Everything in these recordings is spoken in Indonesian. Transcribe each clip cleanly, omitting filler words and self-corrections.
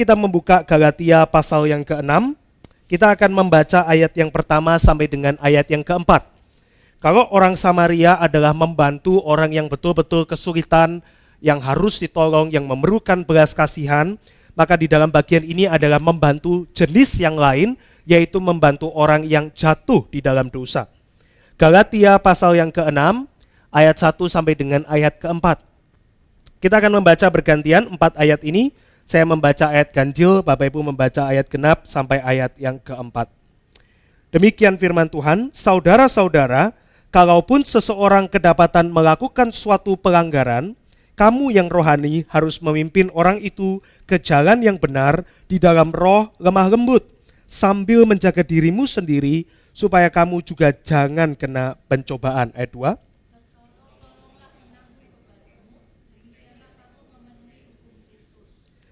Kita membuka Galatia pasal yang ke-6, kita akan membaca ayat yang pertama sampai dengan ayat yang keempat. Kalau orang Samaria adalah membantu orang yang betul-betul kesulitan, yang harus ditolong, yang memerlukan belas kasihan, maka di dalam bagian ini adalah membantu jenis yang lain, yaitu membantu orang yang jatuh di dalam dosa. Galatia pasal yang ke-6, ayat 1 sampai dengan ayat ke-4. Kita akan membaca bergantian 4 ayat ini. Saya membaca ayat ganjil, Bapak Ibu membaca ayat genap sampai ayat yang keempat. Demikian firman Tuhan, saudara-saudara, kalaupun seseorang kedapatan melakukan suatu pelanggaran, kamu yang rohani harus memimpin orang itu ke jalan yang benar di dalam roh lemah lembut, sambil menjaga dirimu sendiri, supaya kamu juga jangan kena pencobaan. Ayat 2.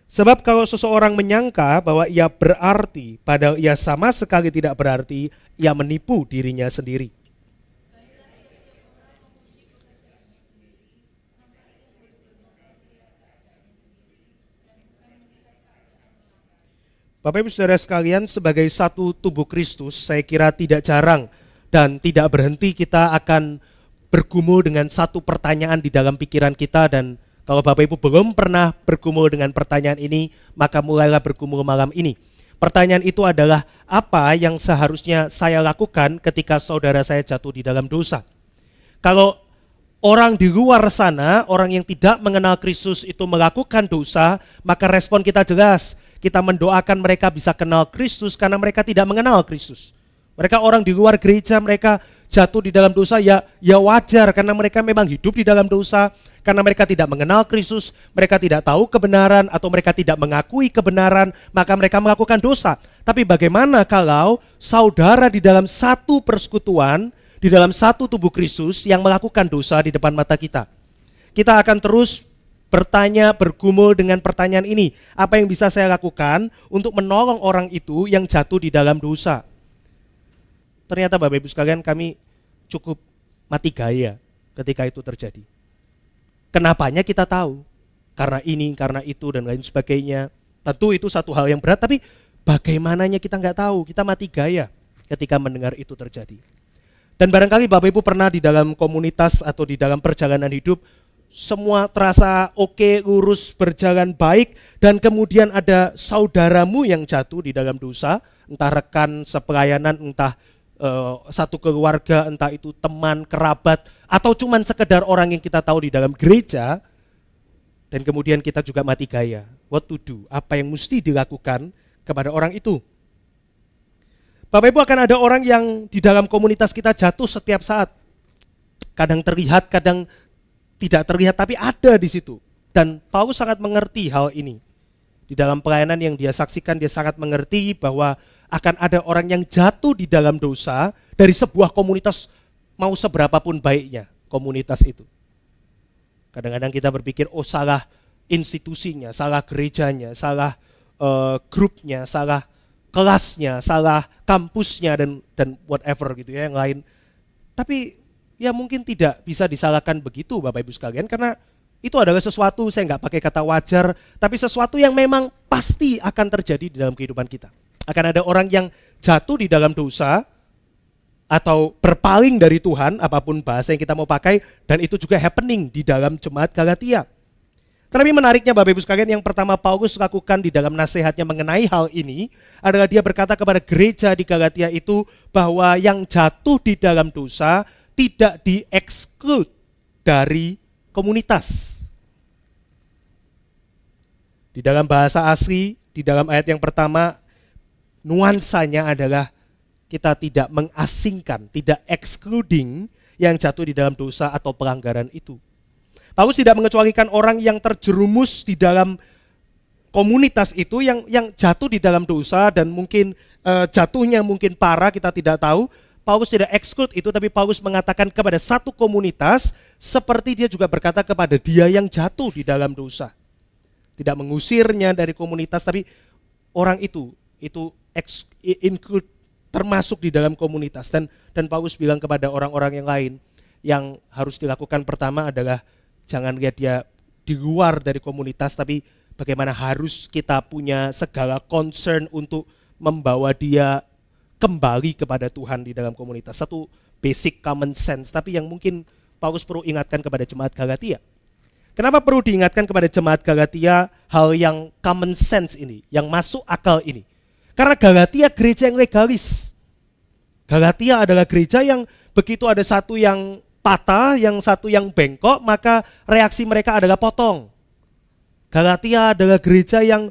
Sebab kalau seseorang menyangka bahwa ia berarti, padahal ia sama sekali tidak berarti, ia menipu dirinya sendiri. Bapak Ibu Saudara sekalian, sebagai satu tubuh Kristus, saya kira tidak jarang dan tidak berhenti kita akan bergumul dengan satu pertanyaan di dalam pikiran kita. Dan kalau Bapak Ibu belum pernah bergumul dengan pertanyaan ini, maka mulailah bergumul malam ini. Pertanyaan itu adalah, apa yang seharusnya saya lakukan ketika saudara saya jatuh di dalam dosa? Kalau orang di luar sana, orang yang tidak mengenal Kristus itu melakukan dosa, maka respon kita jelas. Kita mendoakan mereka bisa kenal Kristus karena mereka tidak mengenal Kristus. Mereka orang di luar gereja, mereka jatuh di dalam dosa, ya wajar karena mereka memang hidup di dalam dosa, karena mereka tidak mengenal Kristus, mereka tidak tahu kebenaran atau mereka tidak mengakui kebenaran, maka mereka melakukan dosa. Tapi bagaimana kalau saudara di dalam satu persekutuan, di dalam satu tubuh Kristus yang melakukan dosa di depan mata kita? Kita akan terus bertanya, bergumul dengan pertanyaan ini. Apa yang bisa saya lakukan untuk menolong orang itu yang jatuh di dalam dosa? Ternyata Bapak Ibu sekalian, kami cukup mati gaya ketika itu terjadi. Kenapanya kita tahu, karena ini, karena itu, dan lain sebagainya. Tentu itu satu hal yang berat, tapi bagaimananya kita nggak tahu, kita mati gaya ketika mendengar itu terjadi. Dan barangkali Bapak Ibu pernah di dalam komunitas atau di dalam perjalanan hidup, semua terasa oke, lurus, berjalan baik, dan kemudian ada saudaramu yang jatuh di dalam dosa, entah rekan sepelayanan, entah satu keluarga, entah itu teman, kerabat, atau cuman sekedar orang yang kita tahu di dalam gereja, dan kemudian kita juga mati gaya. What to do? Apa yang mesti dilakukan kepada orang itu? Bapak Ibu, akan ada orang yang di dalam komunitas kita jatuh setiap saat. Kadang terlihat, kadang tidak terlihat, tapi ada di situ. Dan Paulus sangat mengerti hal ini. Di dalam pelayanan yang dia saksikan, dia sangat mengerti bahwa akan ada orang yang jatuh di dalam dosa dari sebuah komunitas, mau seberapapun baiknya komunitas itu. Kadang-kadang kita berpikir, oh salah institusinya, salah gerejanya, salah grupnya, salah kelasnya, salah kampusnya, dan whatever gitu ya yang lain. Tapi ya mungkin tidak bisa disalahkan begitu Bapak Ibu sekalian, karena itu adalah sesuatu, saya nggak pakai kata wajar, tapi sesuatu yang memang pasti akan terjadi di dalam kehidupan kita. Akan ada orang yang jatuh di dalam dosa atau berpaling dari Tuhan, apapun bahasa yang kita mau pakai, dan itu juga happening di dalam jemaat Galatia. Tetapi menariknya Bapak Ibu sekalian, yang pertama Paulus lakukan di dalam nasihatnya mengenai hal ini adalah dia berkata kepada gereja di Galatia itu bahwa yang jatuh di dalam dosa tidak di-exclude dari komunitas. Di dalam bahasa asli, di dalam ayat yang pertama, nuansanya adalah kita tidak mengasingkan, tidak excluding yang jatuh di dalam dosa atau pelanggaran itu. Paulus tidak mengecualikan orang yang terjerumus di dalam komunitas itu yang jatuh di dalam dosa dan mungkin jatuhnya mungkin parah, kita tidak tahu. Paulus tidak exclude itu, tapi Paulus mengatakan kepada satu komunitas seperti dia juga berkata kepada dia yang jatuh di dalam dosa. Tidak mengusirnya dari komunitas, tapi orang itu include, termasuk di dalam komunitas. Dan Paulus bilang kepada orang-orang yang lain, yang harus dilakukan pertama adalah jangan lihat dia di luar dari komunitas, tapi bagaimana harus kita punya segala concern untuk membawa dia kembali kepada Tuhan di dalam komunitas. Satu basic common sense, tapi yang mungkin Paulus perlu ingatkan kepada jemaat Galatia. Kenapa perlu diingatkan kepada jemaat Galatia hal yang common sense ini, yang masuk akal ini? Karena Galatia gereja yang legalis. Galatia adalah gereja yang begitu ada satu yang patah, yang satu yang bengkok, maka reaksi mereka adalah potong. Galatia adalah gereja yang,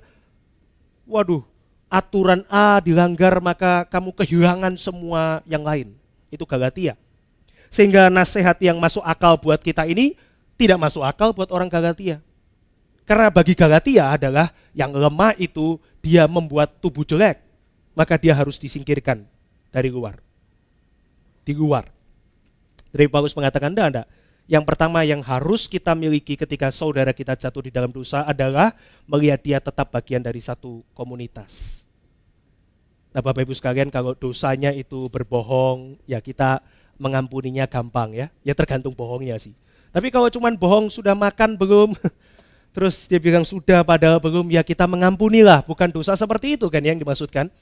aturan A dilanggar maka kamu kehilangan semua yang lain. Itu Galatia. Sehingga nasihat yang masuk akal buat kita ini tidak masuk akal buat orang Galatia. Karena bagi Galatia adalah yang lemah itu dia membuat tubuh jelek, maka dia harus disingkirkan dari luar. Di luar. Jadi Paulus mengatakan, enggak. Yang pertama yang harus kita miliki ketika saudara kita jatuh di dalam dosa adalah melihat dia tetap bagian dari satu komunitas. Nah Bapak Ibu sekalian, kalau dosanya itu berbohong, ya kita mengampuninya gampang ya. Ya tergantung bohongnya sih. Tapi kalau cuman bohong sudah makan belum, terus dia bilang sudah padahal belum, ya kita mengampunilah. Bukan dosa seperti itu kan yang dimaksudkan.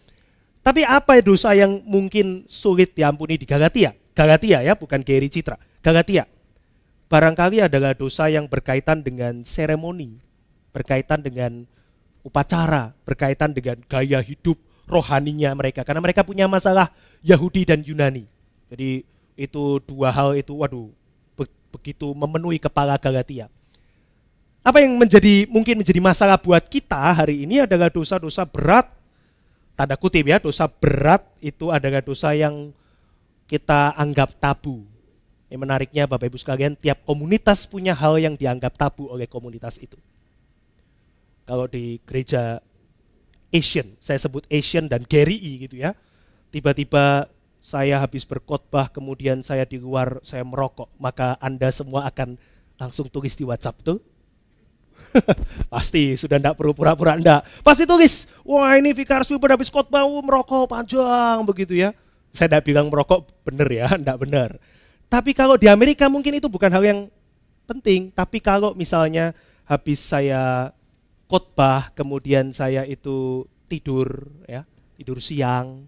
Tapi apa dosa yang mungkin sulit diampuni di Galatia? Galatia ya, bukan Geri Citra. Galatia. Barangkali adalah dosa yang berkaitan dengan seremoni, berkaitan dengan upacara, berkaitan dengan gaya hidup rohaninya mereka. Karena mereka punya masalah Yahudi dan Yunani. Jadi itu dua hal itu, begitu memenuhi kepala Galatia. Apa yang mungkin menjadi masalah buat kita hari ini adalah dosa-dosa berat, tanda kutip ya, dosa berat itu adalah dosa yang kita anggap tabu. Yang menariknya Bapak Ibu sekalian, tiap komunitas punya hal yang dianggap tabu oleh komunitas itu. Kalau di gereja Asian, saya sebut Asian dan GRI gitu ya, tiba-tiba saya habis berkhotbah, kemudian saya di luar, saya merokok, maka Anda semua akan langsung tulis di WhatsApp tuh. Pasti, sudah enggak perlu pura-pura enggak. Pasti tulis, wah ini Vikarus Wilbur habis khotbah merokok panjang begitu ya. Saya enggak bilang merokok benar ya, enggak benar. Tapi kalau di Amerika mungkin itu bukan hal yang penting. Tapi kalau misalnya habis saya khotbah, kemudian saya itu tidur ya, tidur siang,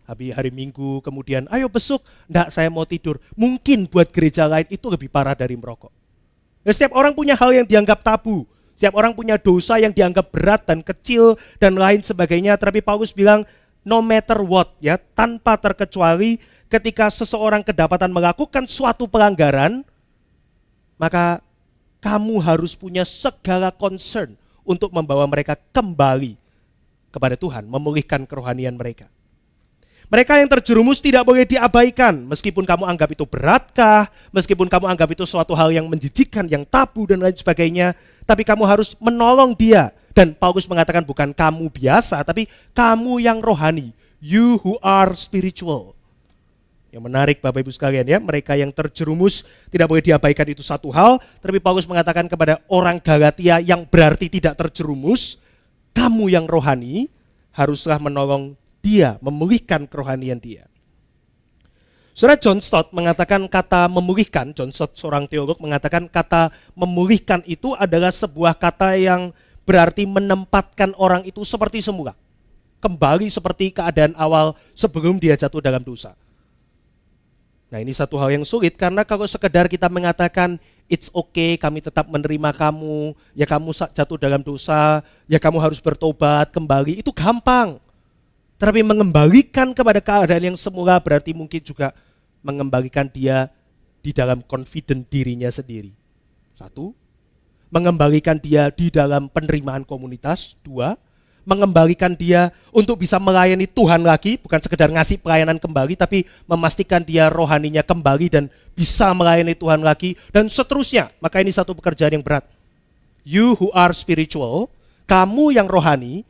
habis hari Minggu, kemudian ayo besok, enggak saya mau tidur. Mungkin buat gereja lain itu lebih parah dari merokok. Ya, setiap orang punya hal yang dianggap tabu. Setiap orang punya dosa yang dianggap berat dan kecil dan lain sebagainya. Tapi Paulus bilang, no matter what ya, tanpa terkecuali ketika seseorang kedapatan melakukan suatu pelanggaran, maka kamu harus punya segala concern untuk membawa mereka kembali kepada Tuhan, memulihkan kerohanian mereka. Mereka yang terjerumus tidak boleh diabaikan, meskipun kamu anggap itu beratkah, meskipun kamu anggap itu suatu hal yang menjijikkan, yang tabu dan lain sebagainya, tapi kamu harus menolong dia. Dan Paulus mengatakan bukan kamu biasa, tapi kamu yang rohani, you who are spiritual. Yang menarik Bapak Ibu sekalian ya, mereka yang terjerumus tidak boleh diabaikan itu satu hal, tapi Paulus mengatakan kepada orang Galatia yang berarti tidak terjerumus, kamu yang rohani haruslah menolong dia, memulihkan kerohanian dia. Saudara John Stott mengatakan kata memulihkan, John Stott seorang teolog mengatakan kata memulihkan itu adalah sebuah kata yang berarti menempatkan orang itu seperti semula. Kembali seperti keadaan awal sebelum dia jatuh dalam dosa. Nah ini satu hal yang sulit karena kalau sekedar kita mengatakan it's okay, kami tetap menerima kamu, ya kamu jatuh dalam dosa, ya kamu harus bertobat kembali, itu gampang. Tapi mengembalikan kepada keadaan yang semula berarti mungkin juga mengembalikan dia di dalam confident dirinya sendiri. Satu, mengembalikan dia di dalam penerimaan komunitas. Dua, mengembalikan dia untuk bisa melayani Tuhan lagi, bukan sekedar ngasih pelayanan kembali, tapi memastikan dia rohaninya kembali dan bisa melayani Tuhan lagi, dan seterusnya. Maka ini satu pekerjaan yang berat. You who are spiritual, kamu yang rohani,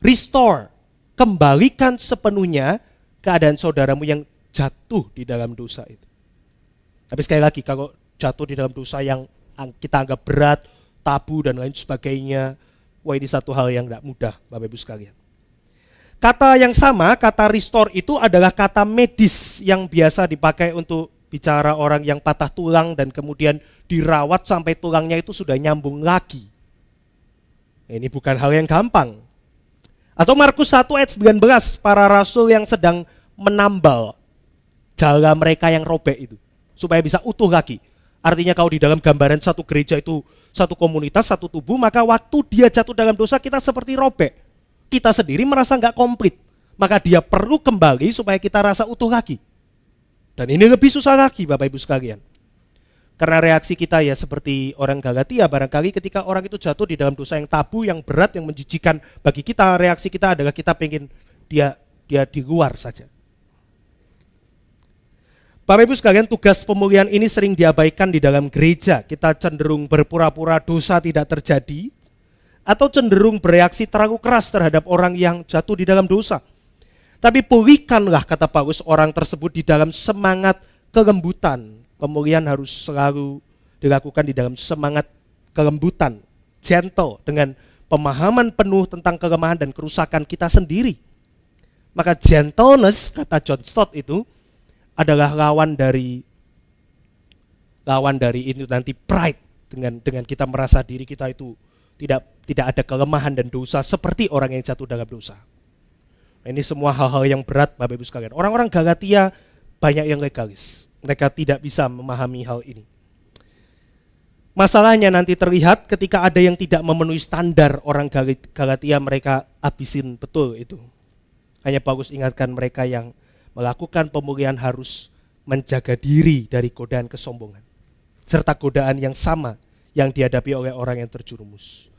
restore, kembalikan sepenuhnya keadaan saudaramu yang jatuh di dalam dosa itu. Tapi sekali lagi, kalau jatuh di dalam dosa yang kita anggap berat, tabu dan lain sebagainya, wah ini satu hal yang tidak mudah Bapak Ibu sekalian. Kata yang sama, kata restore itu adalah kata medis yang biasa dipakai untuk bicara orang yang patah tulang dan kemudian dirawat sampai tulangnya itu sudah nyambung lagi. Ini bukan hal yang gampang. Atau Markus 1 ayat 19, para rasul yang sedang menambal jala mereka yang robek itu, supaya bisa utuh lagi. Artinya kalau di dalam gambaran satu gereja itu satu komunitas, satu tubuh, maka waktu dia jatuh dalam dosa kita seperti robek. Kita sendiri merasa nggak komplit. Maka dia perlu kembali supaya kita rasa utuh lagi. Dan ini lebih susah lagi Bapak Ibu sekalian. Karena reaksi kita ya seperti orang Galatia barangkali ketika orang itu jatuh di dalam dosa yang tabu, yang berat, yang menjijikan bagi kita, reaksi kita adalah kita pengen dia di luar saja. Bapak Ibu sekalian, tugas pemulihan ini sering diabaikan di dalam gereja. Kita cenderung berpura-pura dosa tidak terjadi atau cenderung bereaksi terlalu keras terhadap orang yang jatuh di dalam dosa. Tapi pulihkanlah, kata Paulus, orang tersebut di dalam semangat kelembutan. Pemulihan harus selalu dilakukan di dalam semangat kelembutan, gentle, dengan pemahaman penuh tentang kelemahan dan kerusakan kita sendiri. Maka gentleness, kata John Stott itu, adalah lawan dari ini nanti pride, dengan kita merasa diri kita itu tidak ada kelemahan dan dosa seperti orang yang jatuh dalam dosa. Nah, ini semua hal-hal yang berat Bapak Ibu sekalian. Orang-orang Galatia banyak yang legalis. Mereka tidak bisa memahami hal ini. Masalahnya nanti terlihat ketika ada yang tidak memenuhi standar orang Galatia, mereka habisin betul itu. Hanya Paulus ingatkan mereka yang melakukan pemulihan harus menjaga diri dari godaan kesombongan. Serta godaan yang sama yang dihadapi oleh orang yang terjerumus.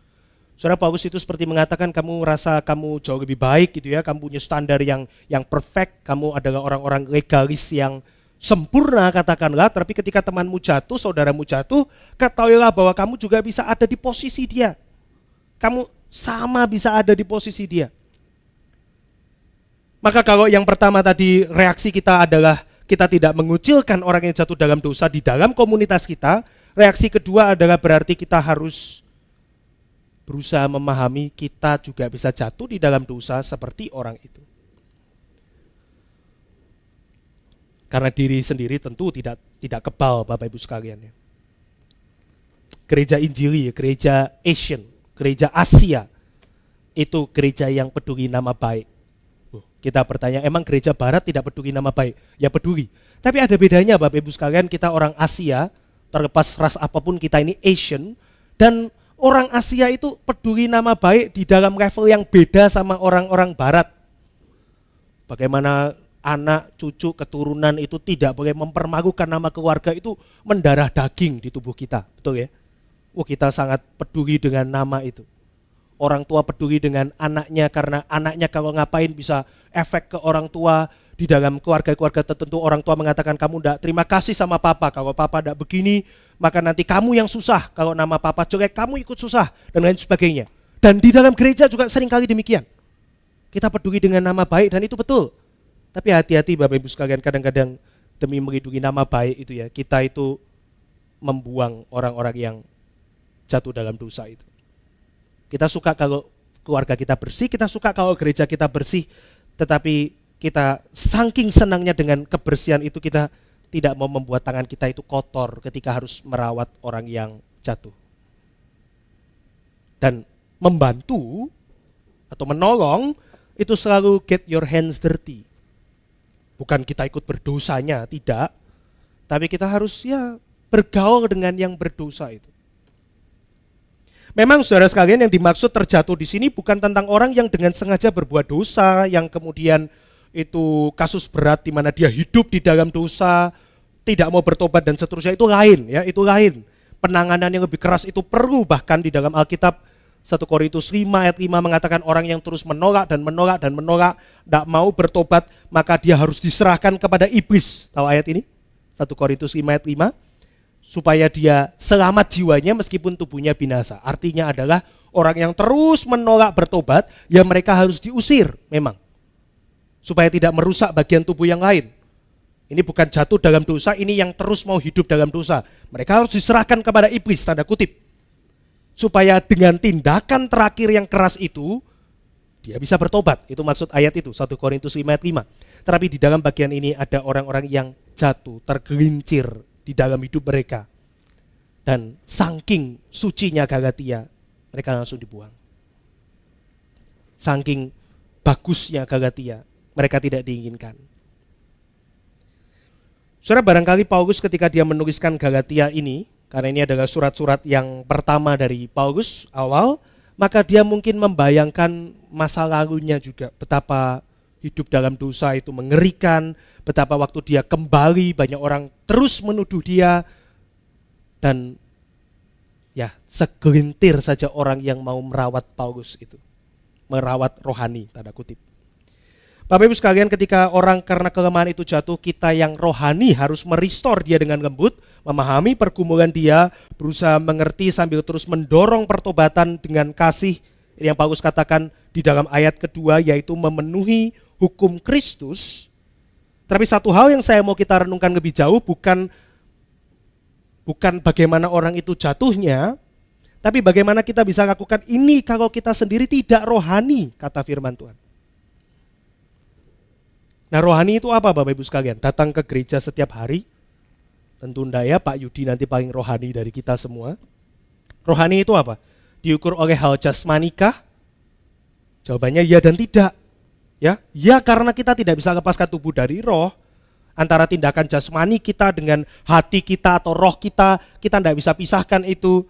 Saudara, Paulus itu seperti mengatakan kamu rasa kamu jauh lebih baik gitu ya, kamu punya standar yang perfect, kamu adalah orang-orang legalis yang sempurna katakanlah, tapi ketika temanmu jatuh, saudaramu jatuh, ketahuilah bahwa kamu juga bisa ada di posisi dia. Kamu sama bisa ada di posisi dia. Maka kalau yang pertama tadi reaksi kita adalah kita tidak mengucilkan orang yang jatuh dalam dosa di dalam komunitas kita, reaksi kedua adalah berarti kita harus berusaha memahami kita juga bisa jatuh di dalam dosa seperti orang itu. Karena diri sendiri tentu tidak kebal Bapak Ibu sekalian ya. Gereja Injili, gereja Asian, gereja Asia, itu gereja yang peduli nama baik. Kita bertanya, emang gereja Barat tidak peduli nama baik? Ya peduli. Tapi ada bedanya Bapak Ibu sekalian, kita orang Asia, terlepas ras apapun kita ini Asian, dan orang Asia itu peduli nama baik di dalam level yang beda sama orang-orang Barat. Bagaimana anak, cucu, keturunan itu tidak boleh mempermalukan nama keluarga, itu mendarah daging di tubuh kita, betul ya? Kita sangat peduli dengan nama itu. Orang tua peduli dengan anaknya karena anaknya kalau ngapain bisa efek ke orang tua. Di dalam keluarga-keluarga tertentu orang tua mengatakan kamu enggak terima kasih sama papa, kalau papa enggak begini maka nanti kamu yang susah, kalau nama papa jelek kamu ikut susah dan lain sebagainya. Dan di dalam gereja juga seringkali demikian. Kita peduli dengan nama baik dan itu betul. Tapi hati-hati Bapak Ibu sekalian, kadang-kadang demi melindungi nama baik itu ya, kita itu membuang orang-orang yang jatuh dalam dosa itu. Kita suka kalau keluarga kita bersih, kita suka kalau gereja kita bersih, tetapi kita saking senangnya dengan kebersihan itu kita tidak mau membuat tangan kita itu kotor ketika harus merawat orang yang jatuh. Dan membantu atau menolong itu selalu get your hands dirty. Bukan kita ikut berdosanya, tidak. Tapi kita harus ya bergaul dengan yang berdosa itu. Memang saudara sekalian yang dimaksud terjatuh di sini bukan tentang orang yang dengan sengaja berbuat dosa, yang kemudian itu kasus berat di mana dia hidup di dalam dosa, tidak mau bertobat dan seterusnya, itu lain ya, itu lain. Penanganan yang lebih keras itu perlu, bahkan di dalam Alkitab 1 Korintus 5 ayat 5 mengatakan orang yang terus menolak, tidak mau bertobat, maka dia harus diserahkan kepada iblis. Tahu ayat ini? 1 Korintus 5 ayat 5. Supaya dia selamat jiwanya meskipun tubuhnya binasa. Artinya adalah orang yang terus menolak bertobat, ya mereka harus diusir memang. Supaya tidak merusak bagian tubuh yang lain. Ini bukan jatuh dalam dosa, ini yang terus mau hidup dalam dosa. Mereka harus diserahkan kepada iblis, tanda kutip. Supaya dengan tindakan terakhir yang keras itu, dia bisa bertobat. Itu maksud ayat itu, 1 Korintus 5 ayat 5. Tetapi di dalam bagian ini ada orang-orang yang jatuh, tergelincir di dalam hidup mereka. Dan saking sucinya Galatia, mereka langsung dibuang. Saking bagusnya Galatia, mereka tidak diinginkan. Saudara, barangkali Paulus ketika dia menuliskan Galatia ini, karena ini adalah surat-surat yang pertama dari Paulus awal, maka dia mungkin membayangkan masa lalunya juga, betapa hidup dalam dosa itu mengerikan, betapa waktu dia kembali banyak orang terus menuduh dia, dan ya segelintir saja orang yang mau merawat Paulus itu, merawat rohani, tanda kutip. Bapak Ibu sekalian, ketika orang karena kelemahan itu jatuh, kita yang rohani harus merestore dia dengan lembut, memahami pergumulan dia, berusaha mengerti sambil terus mendorong pertobatan dengan kasih yang Paulus katakan di dalam ayat kedua, yaitu memenuhi hukum Kristus. Tapi satu hal yang saya mau kita renungkan lebih jauh bukan bagaimana orang itu jatuhnya, tapi bagaimana kita bisa lakukan ini kalau kita sendiri tidak rohani, kata firman Tuhan. Nah, rohani itu apa Bapak Ibu sekalian? Datang ke gereja setiap hari? Tentu enggak ya, Pak Yudi nanti paling rohani dari kita semua. Rohani itu apa? Diukur oleh hal jasmanikah? Jawabannya ya dan tidak. Ya karena kita tidak bisa lepaskan tubuh dari roh. Antara tindakan jasmani kita dengan hati kita atau roh kita tidak bisa pisahkan itu.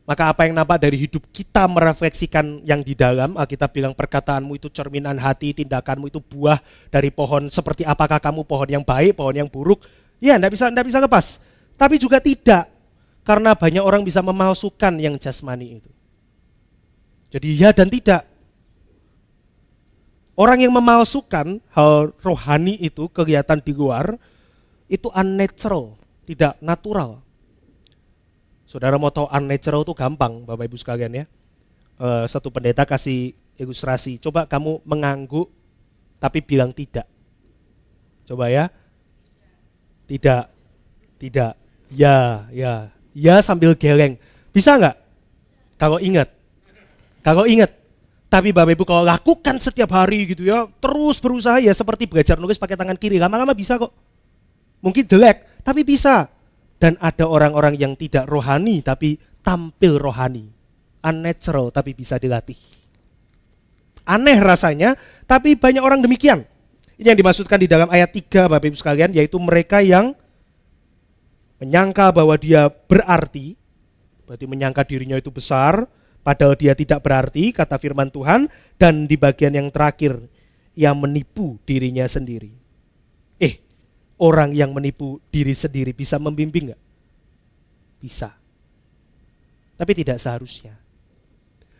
Maka apa yang nampak dari hidup kita merefleksikan yang di dalam. Alkitab bilang perkataanmu itu cerminan hati, tindakanmu itu buah dari pohon. Seperti apakah kamu pohon yang baik, pohon yang buruk? Ya, enggak bisa lepas. Tapi juga tidak, karena banyak orang bisa memalsukan yang jasmani itu. Jadi ya dan tidak. Orang yang memalsukan hal rohani itu, kelihatan di luar, itu unnatural, tidak natural. Saudara mau tahu unnatural itu gampang Bapak Ibu sekalian ya. Satu pendeta kasih ilustrasi, coba kamu mengangguk tapi bilang tidak. Coba ya. Tidak. Ya sambil geleng. Bisa enggak? Kalau ingat. Tapi Bapak Ibu kalau lakukan setiap hari gitu ya, terus berusaha ya seperti belajar nulis pakai tangan kiri, lama-lama bisa kok. Mungkin jelek, tapi bisa. Dan ada orang-orang yang tidak rohani tapi tampil rohani. Unnatural tapi bisa dilatih. Aneh rasanya, tapi banyak orang demikian. Ini yang dimaksudkan di dalam ayat 3 Bapak Ibu sekalian, yaitu mereka yang menyangka bahwa dia berarti, berarti menyangka dirinya itu besar, padahal dia tidak berarti, kata firman Tuhan, dan di bagian yang terakhir, ia menipu dirinya sendiri. Orang yang menipu diri sendiri bisa membimbing enggak? Bisa. Tapi tidak seharusnya.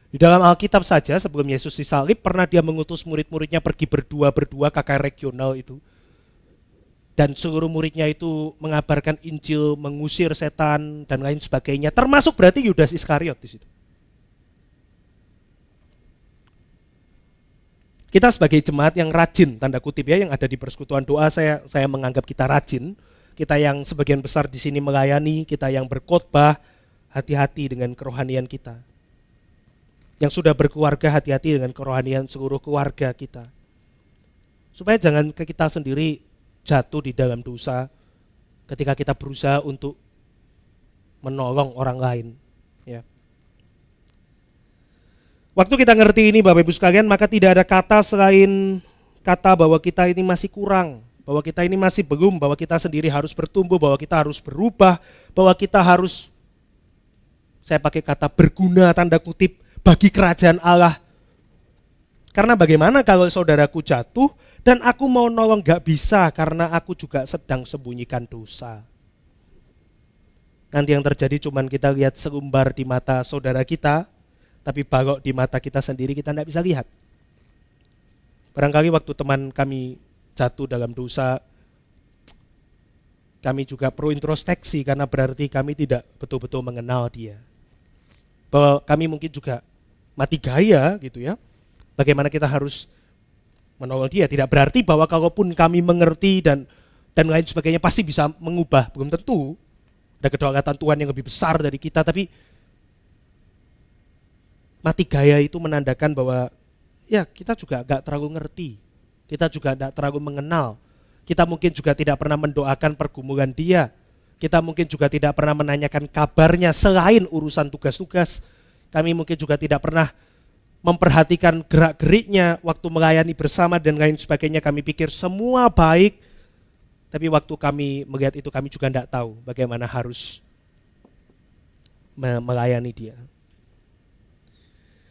Di dalam Alkitab saja sebelum Yesus disalib pernah dia mengutus murid-muridnya pergi berdua KKR regional itu. Dan seluruh muridnya itu mengabarkan Injil, mengusir setan dan lain sebagainya. Termasuk berarti Yudas Iskariot di situ. Kita sebagai jemaat yang rajin, tanda kutip ya, yang ada di persekutuan doa, saya menganggap kita rajin. Kita yang sebagian besar di sini melayani, kita yang berkhotbah, hati-hati dengan kerohanian kita. Yang sudah berkeluarga, hati-hati dengan kerohanian seluruh keluarga kita. Supaya jangan kita sendiri jatuh di dalam dosa ketika kita berusaha untuk menolong orang lain. Ya. Waktu kita ngerti ini Bapak Ibu sekalian, maka tidak ada kata selain kata bahwa kita ini masih kurang, bahwa kita ini masih belum, bahwa kita sendiri harus bertumbuh, bahwa kita harus berubah, bahwa kita harus, saya pakai kata berguna tanda kutip, bagi kerajaan Allah. Karena bagaimana kalau saudaraku jatuh dan aku mau nolong gak bisa karena aku juga sedang sembunyikan dosa. Nanti yang terjadi cuman kita lihat selumbar di mata saudara kita, tapi balok di mata kita sendiri kita tidak bisa lihat. Barangkali waktu teman kami jatuh dalam dosa, kami juga perlu introspeksi karena berarti kami tidak betul-betul mengenal dia. Bahwa kami mungkin juga mati gaya gitu ya. Bagaimana kita harus menolong dia. Tidak berarti bahwa kalaupun kami mengerti dan lain sebagainya pasti bisa mengubah. Belum tentu. Ada kedaulatan Tuhan yang lebih besar dari kita, tapi mati gaya itu menandakan bahwa ya kita juga gak terlalu ngerti, kita juga gak terlalu mengenal, kita mungkin juga tidak pernah mendoakan pergumulan dia, kita mungkin juga tidak pernah menanyakan kabarnya selain urusan tugas-tugas, kami mungkin juga tidak pernah memperhatikan gerak-geriknya waktu melayani bersama dan lain sebagainya, kami pikir semua baik, tapi waktu kami melihat itu kami juga tidak tahu bagaimana harus melayani dia.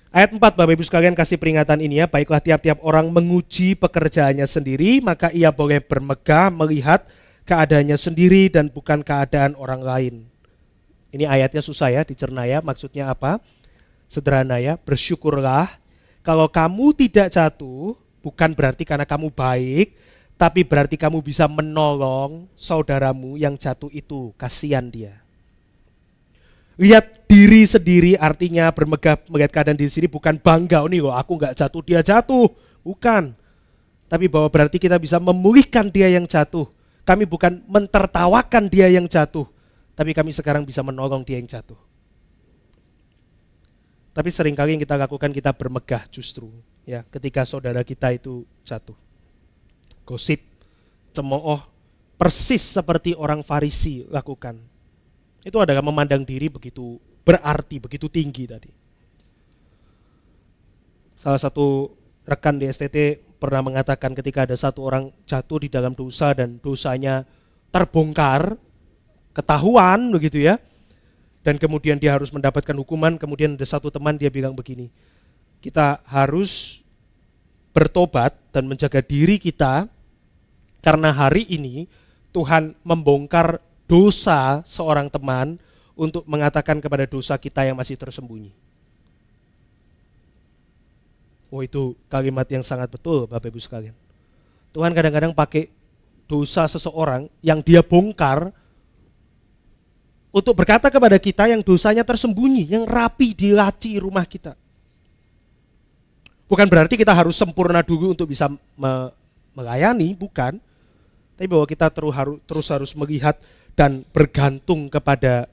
Ayat 4, Bapak Ibu sekalian, kasih peringatan ini ya, baiklah tiap-tiap orang menguji pekerjaannya sendiri, maka ia boleh bermegah melihat keadaannya sendiri dan bukan keadaan orang lain. Ini ayatnya susah ya dicerna ya, maksudnya apa? Sederhana ya, bersyukurlah kalau kamu tidak jatuh, bukan berarti karena kamu baik, tapi berarti kamu bisa menolong saudaramu yang jatuh itu, kasihan dia. Lihat diri sendiri artinya bermegah melihat keadaan diri sendiri, bukan bangga, nih loh aku gak jatuh, dia jatuh. Bukan. Tapi bahwa berarti kita bisa memulihkan dia yang jatuh. Kami bukan mentertawakan dia yang jatuh, tapi kami sekarang bisa menolong dia yang jatuh. Tapi seringkali yang kita lakukan, kita bermegah justru ya ketika saudara kita itu jatuh. Gosip, cemooh, persis seperti orang Farisi lakukan. Itu adalah memandang diri begitu berarti, begitu tinggi tadi. Salah satu rekan di STT pernah mengatakan ketika ada satu orang jatuh di dalam dosa dan dosanya terbongkar, ketahuan begitu ya, dan kemudian dia harus mendapatkan hukuman, kemudian ada satu teman dia bilang begini, kita harus bertobat dan menjaga diri kita karena hari ini Tuhan membongkar dosa seorang teman untuk mengatakan kepada dosa kita yang masih tersembunyi. Oh, itu kalimat yang sangat betul Bapak Ibu sekalian. Tuhan kadang-kadang pakai dosa seseorang yang dia bongkar untuk berkata kepada kita yang dosanya tersembunyi, yang rapi di laci rumah kita. Bukan berarti kita harus sempurna dulu untuk bisa melayani, bukan. Tapi bahwa kita terus harus melihat dan bergantung kepada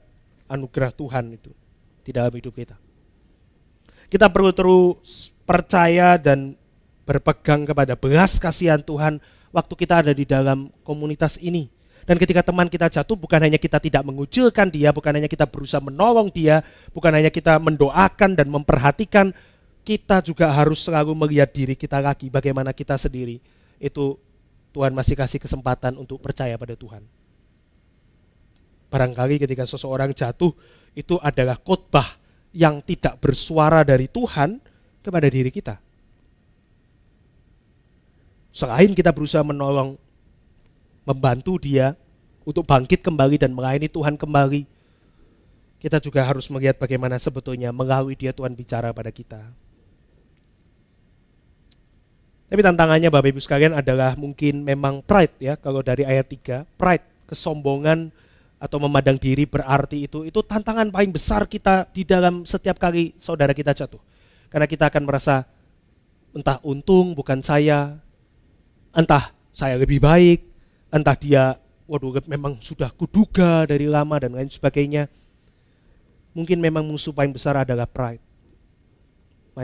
anugerah Tuhan itu di dalam hidup kita. Kita perlu terus percaya dan berpegang kepada belas kasihan Tuhan waktu kita ada di dalam komunitas ini. Dan ketika teman kita jatuh, bukan hanya kita tidak mengucilkan dia, bukan hanya kita berusaha menolong dia, bukan hanya kita mendoakan dan memperhatikan, kita juga harus selalu melihat diri kita lagi, bagaimana kita sendiri. Itu Tuhan masih kasih kesempatan untuk percaya pada Tuhan. Barangkali ketika seseorang jatuh, itu adalah khotbah yang tidak bersuara dari Tuhan kepada diri kita. Selain kita berusaha menolong, membantu dia untuk bangkit kembali dan melayani Tuhan kembali, kita juga harus melihat bagaimana sebetulnya melalui dia Tuhan bicara pada kita. Tapi tantangannya Bapak Ibu sekalian adalah mungkin memang pride ya, kalau dari ayat 3, pride, kesombongan atau memandang diri berarti itu tantangan paling besar kita di dalam setiap kali saudara kita jatuh. Karena kita akan merasa entah untung bukan saya, entah saya lebih baik, entah dia waduh memang sudah kuduga dari lama dan lain sebagainya. Mungkin memang musuh paling besar adalah pride.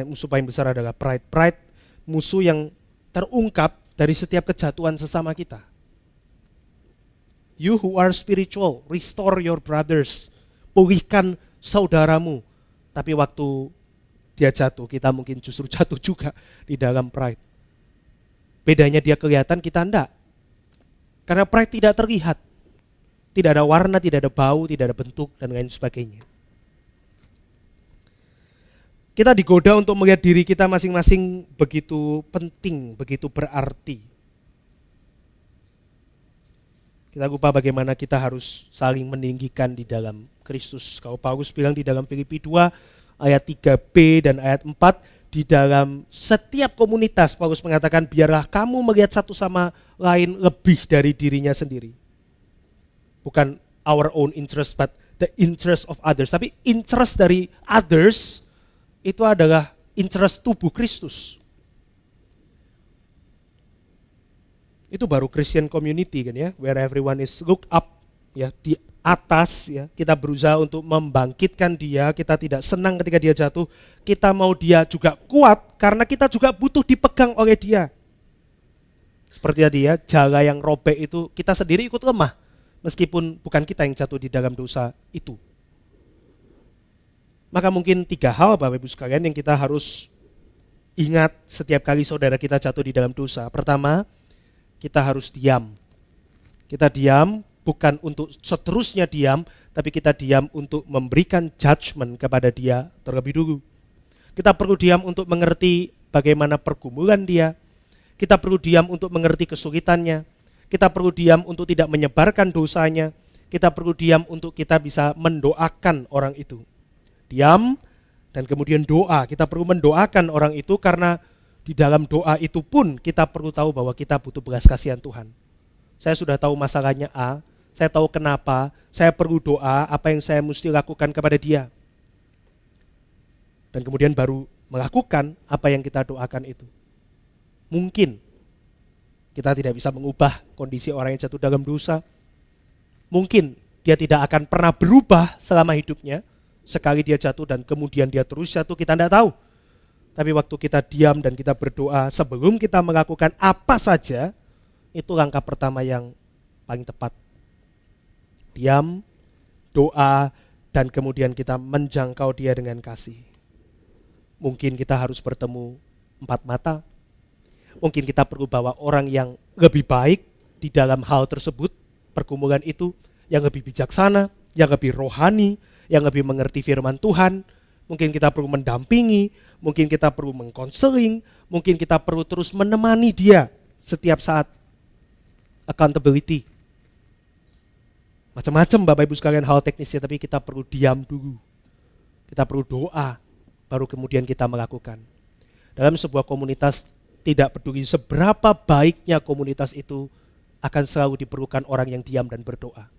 Musuh paling besar adalah pride. Pride musuh yang terungkap dari setiap kejatuhan sesama kita. You who are spiritual, restore your brothers. Pulihkan saudaramu. Tapi waktu dia jatuh, kita mungkin justru jatuh juga di dalam pride. Bedanya dia kelihatan, kita enggak. Karena pride tidak terlihat. Tidak ada warna, tidak ada bau, tidak ada bentuk, dan lain sebagainya. Kita digoda untuk melihat diri kita masing-masing begitu penting, begitu berarti. Kita lupa bagaimana kita harus saling meninggikan di dalam Kristus. Kalau Paulus bilang di dalam Filipi 2 ayat 3b dan ayat 4, di dalam setiap komunitas Paulus mengatakan biarlah kamu melihat satu sama lain lebih dari dirinya sendiri. Bukan our own interest but the interest of others. Tapi interest dari others itu adalah interest tubuh Kristus. Itu baru Christian community kan ya, where everyone is look up ya, di atas ya. Kita berusaha untuk membangkitkan dia, kita tidak senang ketika dia jatuh, kita mau dia juga kuat karena kita juga butuh dipegang oleh dia. Seperti tadi ya, jala yang robek itu kita sendiri ikut lemah meskipun bukan kita yang jatuh di dalam dosa itu. Maka mungkin 3 hal Bapak Ibu sekalian yang kita harus Ingat, setiap kali saudara kita jatuh di dalam dosa, pertama, kita harus diam. Kita diam bukan untuk seterusnya diam, tapi kita diam untuk memberikan judgment kepada dia terlebih dulu. Kita perlu diam untuk mengerti bagaimana pergumulan dia. Kita perlu diam untuk mengerti kesulitannya. Kita perlu diam untuk tidak menyebarkan dosanya. Kita perlu diam untuk kita bisa mendoakan orang itu. Diam dan kemudian doa. Kita perlu mendoakan orang itu karena di dalam doa itu pun kita perlu tahu bahwa kita butuh belas kasihan Tuhan. Saya sudah tahu masalahnya A, saya tahu kenapa, saya perlu doa, apa yang saya mesti lakukan kepada dia. Dan kemudian baru melakukan apa yang kita doakan itu. Mungkin kita tidak bisa mengubah kondisi orang yang jatuh dalam dosa. Mungkin dia tidak akan pernah berubah selama hidupnya. Sekali dia jatuh dan kemudian dia terus jatuh, kita tidak tahu. Tapi waktu kita diam dan kita berdoa sebelum kita melakukan apa saja, itu langkah pertama yang paling tepat. Diam, doa, dan kemudian kita menjangkau dia dengan kasih. Mungkin kita harus bertemu 4 mata. Mungkin kita perlu bawa orang yang lebih baik di dalam hal tersebut, pergumulan itu, yang lebih bijaksana, yang lebih rohani, yang lebih mengerti firman Tuhan. Mungkin kita perlu mendampingi, mungkin kita perlu mengkonseling, mungkin kita perlu terus menemani dia setiap saat. Accountability. Macam-macam Bapak Ibu sekalian hal teknisnya, tapi kita perlu diam dulu. Kita perlu doa, baru kemudian kita melakukan. Dalam sebuah komunitas, tidak peduli seberapa baiknya komunitas itu, akan selalu diperlukan orang yang diam dan berdoa.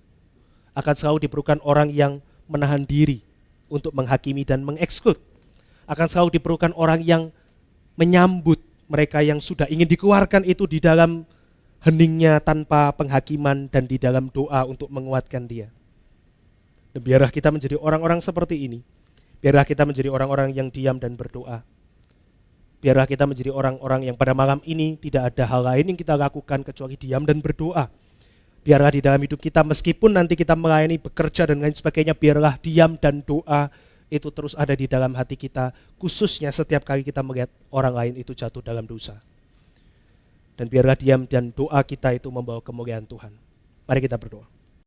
Akan selalu diperlukan orang yang menahan diri untuk menghakimi dan mengeksklud. Akan selalu diperlukan orang yang menyambut mereka yang sudah ingin dikeluarkan itu di dalam heningnya tanpa penghakiman dan di dalam doa untuk menguatkan dia. Dan biarlah kita menjadi orang-orang seperti ini. Biarlah kita menjadi orang-orang yang diam dan berdoa. Biarlah kita menjadi orang-orang yang pada malam ini tidak ada hal lain yang kita lakukan kecuali diam dan berdoa. Biarlah di dalam hidup kita meskipun nanti kita melayani, bekerja dan lain sebagainya, biarlah diam dan doa itu terus ada di dalam hati kita, khususnya setiap kali kita melihat orang lain itu jatuh dalam dosa. Dan biarlah diam dan doa kita itu membawa kemuliaan Tuhan. Mari kita berdoa.